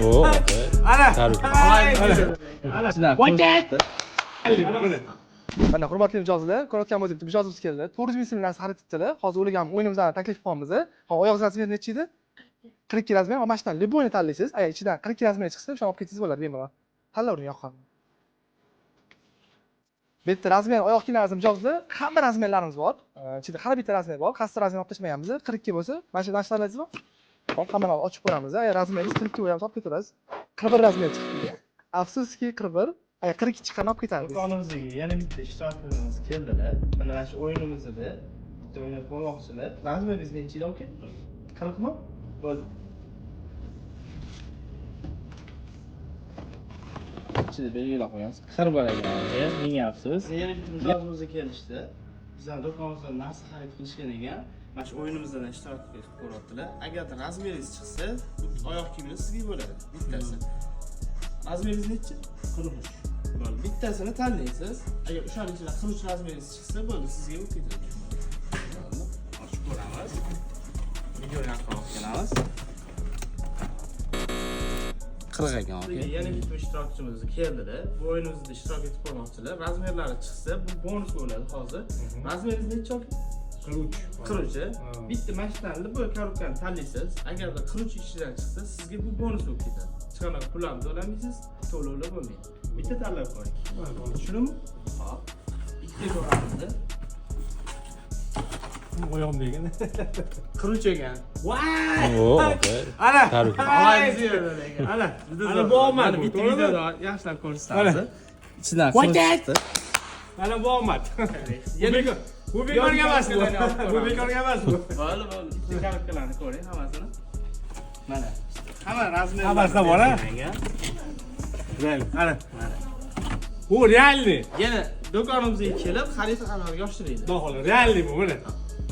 Oo, okey. Ana. Mana hurmatli mijozlar, ko'rayotgan bo'lsangiz mijozimiz keldi. 400 ming so'mdan xarid etdilar. Hozir o'ylagan o'yinimizdan taklif qilamiz. Hop, oyoq razmeri necha edi? 42 razmer va mashinadan любойni tanlaysiz. Agar ichidan 42 razmer chiqsa, o'shani olib ketsangiz bo'ladi bemalol. Tanlavering yoqqanini. Bu yerda razmer oyoq kiyimlaringiz mijozlar, hamma razmerlarimiz bor. Ichida har bitta razmer bor. Qaysi razmerni olib tashmaganmiz. 42 bo'lsa, mana shu tanishlarlaringizmi? Hop, hammani ochib ko'ramiz. Agar razmeringiz 42 bo'lsa, olib ketaverasiz. 41 razmer chiqdi. Afsuski 41 Ay 42 chiqqan olib ketamiz. Do'konimizga yana bitta ishtirokchilarimiz keldilar. Mana shu o'yinimizda bitta o'ynab ko'rmoqchilar. Razmeringiz necha edi aka? 40 mi? Bo'ldi. Ichida belgilab qo'yamiz. Qisqar bor ekan. Ming afsus. Yana bitta mijozimizga kelishdi. Bizlar do'konimizdan narsa xarid qilishgan ekan. Mana shu o'yinimizdan ishtirok qilib ko'ryaptilar. Agarda razmeringiz chiqsa, bu oyoq kiyimingiz sizga bo'ladi. Bittasi. Razmeringiz necha? 43. Bo'ldi. Bittasini tanlaysiz. Agar o'shaning ichidan 43 razmeringiz chiqsa, bo'ldi, sizga bo'lib ketadi. Bo'ldi. Ochib ko'ramiz. Videoni olib kelamiz. 40 ekan, okey. Yana bitta ishtirokchimiz keldilar. Bu o'yinimizda ishtirok etib ko'rmoqchilar. Razmerlari chiqsa, bu bonus bo'ladi hozir. Razmeringiz necha aka? 43. Bitta mashinani bu korobkani tanlaysiz. Agarda 43 ichidan chiqsa, sizga bu bonus bo'lib ketadi. Chiqana pullarni to'lamaysiz, to'lovlar bo'lmaydi. Bitta tanlab qo'ying. Tushunimi? Hop. Bitta ko'ramiz. Oyog'im degan. 43 ekan. Voy! Oo, okey. Ana. Tabrik. Ana. Ana bu omad. Bitta videoda yaxshilab ko'rsatamiz. Ichidan chiqdi. Ana bu omad. Bu bekorga emas bu. Bu bekorga emas bu. Bo'ldi, bo'ldi. Bitta korobkalarni ko'ring hammasini. Mana. Hamma razmer. Hammasida bor, ha? Real. Ana. Bu realniy. Yana do'konimizga kelib, xarid amalga oshiraylik. Xudo xohlasa, realniy bu, mana.